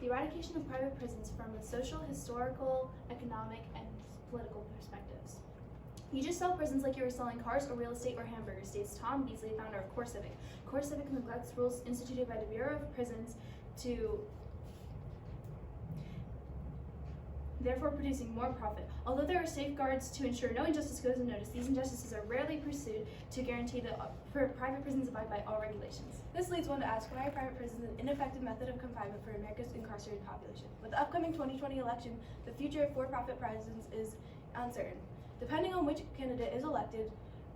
the eradication of private prisons from a social, historical, economic, and political perspectives. You just sell prisons like you were selling cars or real estate or hamburgers, states Tom Beasley, founder of CoreCivic. CoreCivic neglects rules instituted by the Bureau of Prisons to therefore producing more profit. Although there are safeguards to ensure no injustice goes unnoticed, these injustices are rarely pursued to guarantee that private prisons abide by all regulations. This leads one to ask, why are private prisons an ineffective method of confinement for America's incarcerated population? With the upcoming 2020 election, the future of for-profit prisons is uncertain. Depending on which candidate is elected,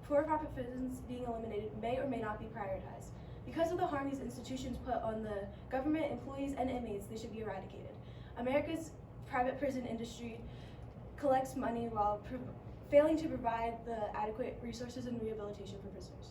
for-profit prisons being eliminated may or may not be prioritized. Because of the harm these institutions put on the government, employees, and inmates, they should be eradicated. America's private prison industry collects money while failing to provide the adequate resources and rehabilitation for prisoners.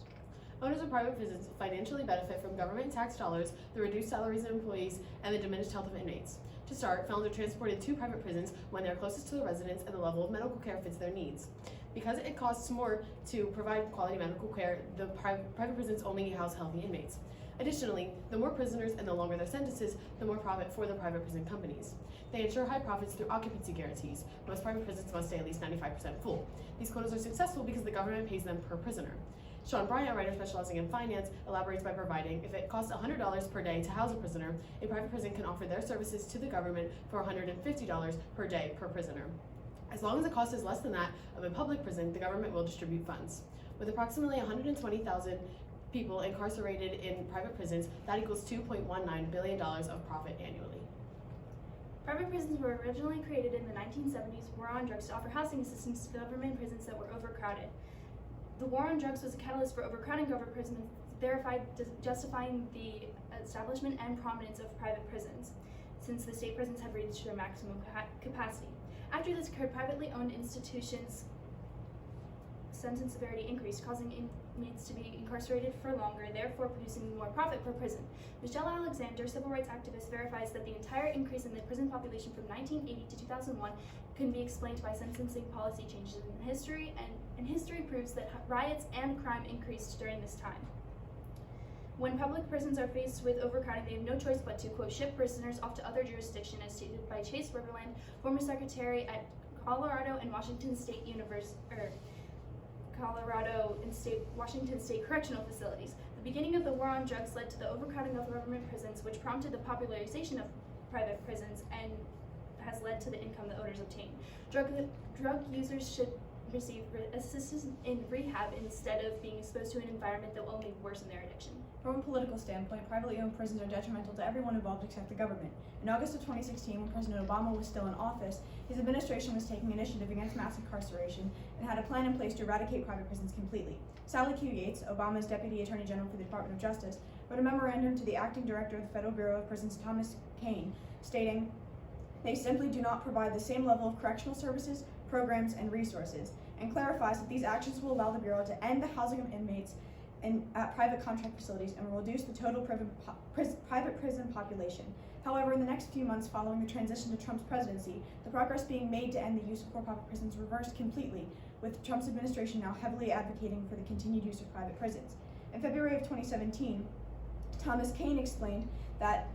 Owners of private prisons financially benefit from government tax dollars, the reduced salaries of employees, and the diminished health of inmates. To start, felons are transported to private prisons when they are closest to the residence and the level of medical care fits their needs. Because it costs more to provide quality medical care, the private prisons only house healthy inmates. Additionally, the more prisoners and the longer their sentences, the more profit for the private prison companies. They ensure high profits through occupancy guarantees. Most private prisons must stay at least 95% full. These quotas are successful because the government pays them per prisoner. Sean Bryant, a writer specializing in finance, elaborates by providing, if it costs $100 per day to house a prisoner, a private prison can offer their services to the government for $150 per day per prisoner. As long as the cost is less than that of a public prison, the government will distribute funds. With approximately 120,000 people incarcerated in private prisons, that equals $2.19 billion of profit annually. Private prisons were originally created in the 1970s war on drugs to offer housing assistance to government prisons that were overcrowded. The war on drugs was a catalyst for overcrowding government prisons, thereby justifying the establishment and prominence of private prisons, since the state prisons had reached their maximum capacity. After this occurred, privately owned institutions' sentence severity increased, causing inmates to be incarcerated for longer, therefore producing more profit per prison. Michelle Alexander, civil rights activist, verifies that the entire increase in the prison population from 1980 to 2001 can be explained by sentencing policy changes in history, and history proves that riots and crime increased during this time. When public prisons are faced with overcrowding, they have no choice but to, quote, ship prisoners off to other jurisdictions, as stated by Chase Riverland, former secretary at Colorado and Washington State Washington State Correctional Facilities. The beginning of the war on drugs led to the overcrowding of government prisons, which prompted the popularization of private prisons and has led to the income the owners obtain. Drug users should receive assistance in rehab instead of being exposed to an environment that will only worsen their addiction. From a political standpoint, privately owned prisons are detrimental to everyone involved except the government. In August of 2016, when President Obama was still in office, his administration was taking initiative against mass incarceration and had a plan in place to eradicate private prisons completely. Sally Q. Yates, Obama's Deputy Attorney General for the Department of Justice, wrote a memorandum to the acting director of the Federal Bureau of Prisons, Thomas Kane, stating, "They simply do not provide the same level of correctional services, programs, and resources," and clarifies that these actions will allow the Bureau to end the housing of inmates at private contract facilities and will reduce the total private prison population. However, in the next few months following the transition to Trump's presidency, the progress being made to end the use of for-profit prisons reversed completely, with Trump's administration now heavily advocating for the continued use of private prisons. In February of 2017, Thomas Kane explained that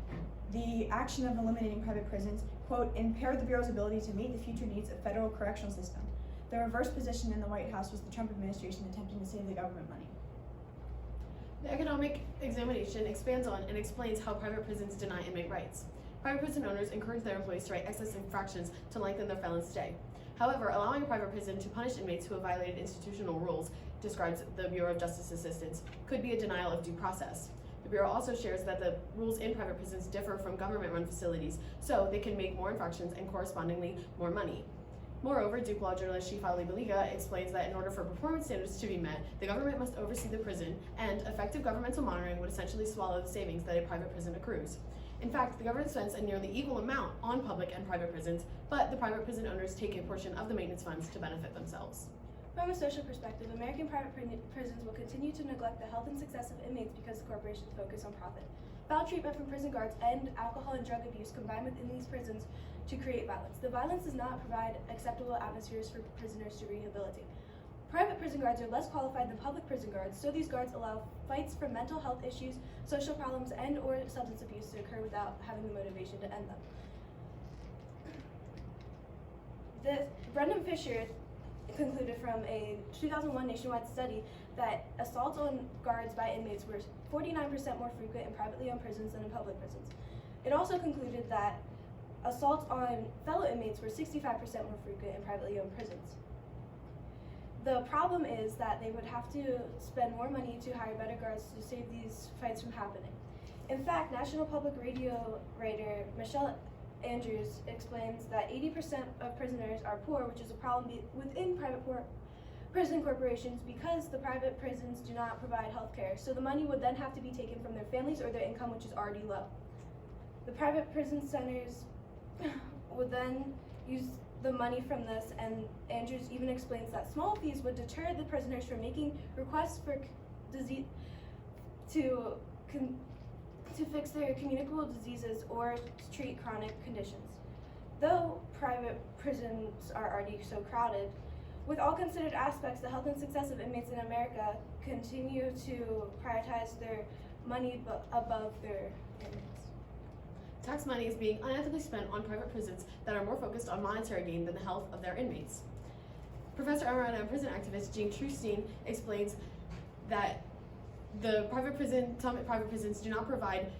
the action of eliminating private prisons, quote, impaired the Bureau's ability to meet the future needs of federal correctional system. The reverse position in the White House was the Trump administration attempting to save the government money. The economic examination expands on and explains how private prisons deny inmate rights. Private prison owners encourage their employees to write excess infractions to lengthen their felon stay. However, allowing a private prison to punish inmates who have violated institutional rules, describes the Bureau of Justice Assistance, could be a denial of due process. The Bureau also shares that the rules in private prisons differ from government-run facilities, so they can make more infractions and correspondingly more money. Moreover, Duke Law journalist Shifa Ali-Baliga explains that in order for performance standards to be met, the government must oversee the prison, and effective governmental monitoring would essentially swallow the savings that a private prison accrues. In fact, the government spends a nearly equal amount on public and private prisons, but the private prison owners take a portion of the maintenance funds to benefit themselves. From a social perspective, American private prisons will continue to neglect the health and success of inmates because the corporations focus on profit. Foul treatment from prison guards and alcohol and drug abuse combine within these prisons to create violence. The violence does not provide acceptable atmospheres for prisoners to rehabilitate. Private prison guards are less qualified than public prison guards, so these guards allow fights for mental health issues, social problems, and or substance abuse to occur without having the motivation to end them. Brendan Fisher concluded from a 2001 nationwide study that assaults on guards by inmates were 49% more frequent in privately owned prisons than in public prisons. It also concluded that assaults on fellow inmates were 65% more frequent in privately owned prisons. The problem is that they would have to spend more money to hire better guards to save these fights from happening. In fact, National Public Radio writer Michelle Andrews explains that 80% of prisoners are poor, which is a problem within private prison corporations because the private prisons do not provide health care. So the money would then have to be taken from their families or their income, which is already low. The private prison centers would then use the money from this, and Andrews even explains that small fees would deter the prisoners from making requests for to fix their communicable diseases or to treat chronic conditions. Though private prisons are already so crowded, with all considered aspects, the health and success of inmates in America continue to prioritize their money above their inmates. Tax money is being unethically spent on private prisons that are more focused on monetary gain than the health of their inmates. Professor Emirata and prison activist Jean Trustein explains that some private prisons do not provide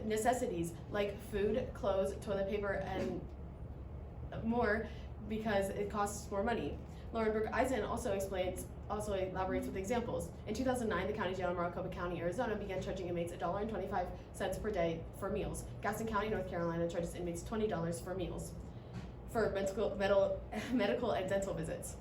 necessities like food, clothes, toilet paper, and more because it costs more money. Lauren Brooke-Eisen also elaborates with examples. In 2009, the county jail in Maricopa County, Arizona began charging inmates $1.25 per day for meals. Gaston County, North Carolina charges inmates $20 for meals for medical and dental visits.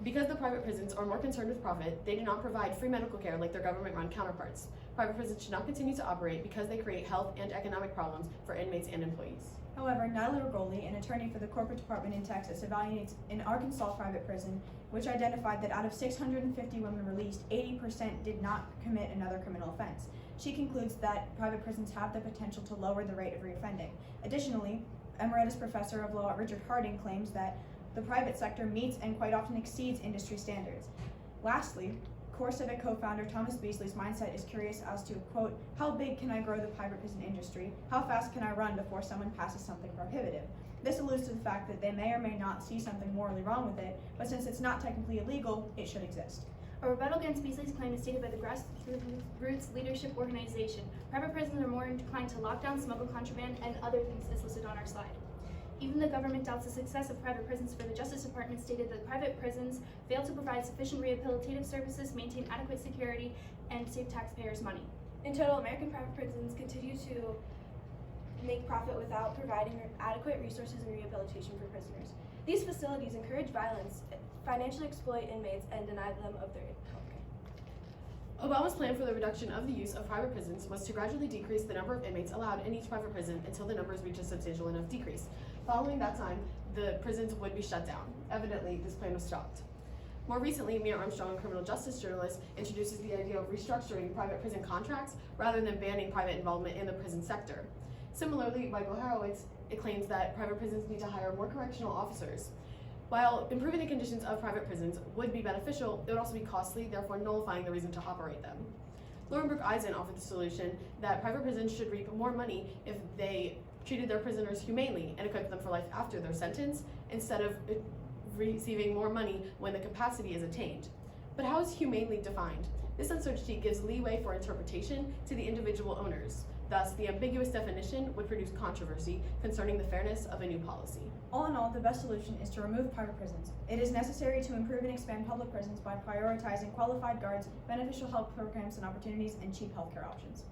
Because the private prisons are more concerned with profit, they do not provide free medical care like their government-run counterparts. Private prisons should not continue to operate because they create health and economic problems for inmates and employees. However, Natalie Rigoli, an attorney for the corporate department in Texas, evaluates an Arkansas private prison, which identified that out of 650 women released, 80% did not commit another criminal offense. She concludes that private prisons have the potential to lower the rate of reoffending. Additionally, Emeritus Professor of Law Richard Harding claims that the private sector meets and quite often exceeds industry standards. Lastly, CoreCivic co-founder Thomas Beasley's mindset is curious as to, quote, how big can I grow the private prison industry? How fast can I run before someone passes something prohibitive? This alludes to the fact that they may or may not see something morally wrong with it, but since it's not technically illegal, it should exist. A rebuttal against Beasley's claim is stated by the Grassroots Leadership Organization. Private prisons are more inclined to lock down, smuggle contraband, and other things as listed on our slide. Even the government doubts the success of private prisons, for the Justice Department stated that private prisons fail to provide sufficient rehabilitative services, maintain adequate security, and save taxpayers money. In total, American private prisons continue to make profit without providing adequate resources and rehabilitation for prisoners. These facilities encourage violence, financially exploit inmates, and deny them of their health care. Obama's plan for the reduction of the use of private prisons was to gradually decrease the number of inmates allowed in each private prison until the numbers reached a substantial enough decrease. Following that time, the prisons would be shut down. Evidently, this plan was stopped. More recently, Mia Armstrong, a criminal justice journalist, introduces the idea of restructuring private prison contracts rather than banning private involvement in the prison sector. Similarly, Michael Horowitz claims that private prisons need to hire more correctional officers. While improving the conditions of private prisons would be beneficial, it would also be costly, therefore nullifying the reason to operate them. Lauren Brooke-Eisen offered the solution that private prisons should reap more money if they treated their prisoners humanely and equipped them for life after their sentence, instead of receiving more money when the capacity is attained. But how is humanely defined? This uncertainty gives leeway for interpretation to the individual owners. Thus, the ambiguous definition would produce controversy concerning the fairness of a new policy. All in all, the best solution is to remove private prisons. It is necessary to improve and expand public prisons by prioritizing qualified guards, beneficial health programs and opportunities, and cheap healthcare options.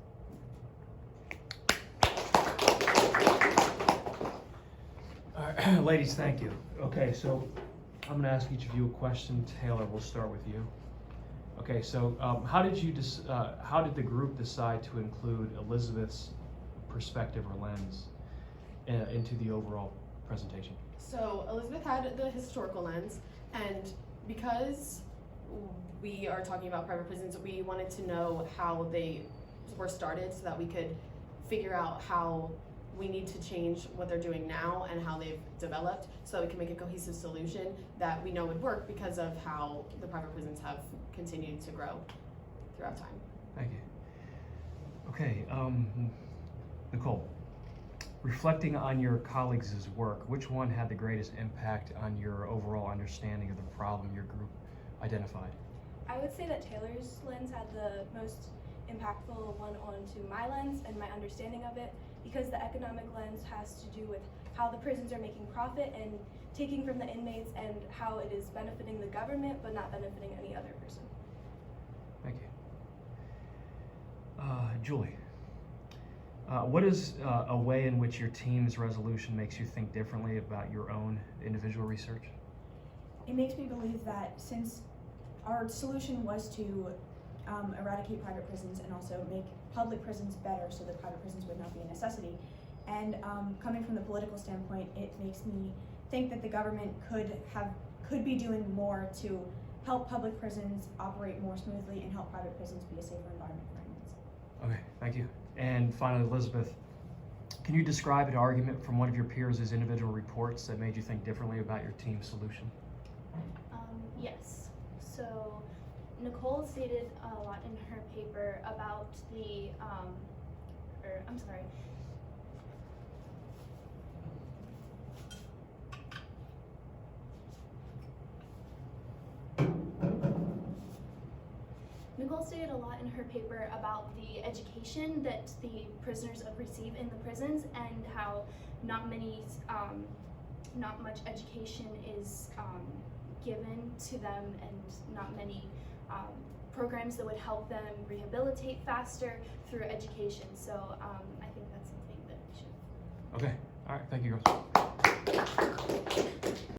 All right, ladies, thank you. Okay, so I'm going to ask each of you a question. Taylor, we'll start with you. Okay, so how did the group decide to include Elizabeth's perspective or lens into the overall presentation? So Elizabeth had the historical lens, and because we are talking about private prisons, we wanted to know how they were started so that we could figure out how we need to change what they're doing now and how they've developed so that we can make a cohesive solution that we know would work because of how the private prisons have continued to grow throughout time. Thank you. Okay, Nicole, reflecting on your colleagues' work, which one had the greatest impact on your overall understanding of the problem your group identified? I would say that Taylor's lens had the most impactful one onto my lens and my understanding of it, because the economic lens has to do with how the prisons are making profit and taking from the inmates and how it is benefiting the government but not benefiting any other person. Thank you. Julie, what is a way in which your team's resolution makes you think differently about your own individual research? It makes me believe that since our solution was to eradicate private prisons and also make public prisons better so that private prisons would not be a necessity, and coming from the political standpoint, it makes me think that the government could be doing more to help public prisons operate more smoothly and help private prisons be a safer environment for inmates. Okay, thank you. And finally, Elizabeth, can you describe an argument from one of your peers' individual reports that made you think differently about your team's solution? Yes. So Nicole stated a lot in her paper about the, Nicole stated a lot in her paper about the education that the prisoners receive in the prisons and how not much education is given to them, and not many programs that would help them rehabilitate faster through education. So I think that's something that we should. Okay, all right, thank you, girls.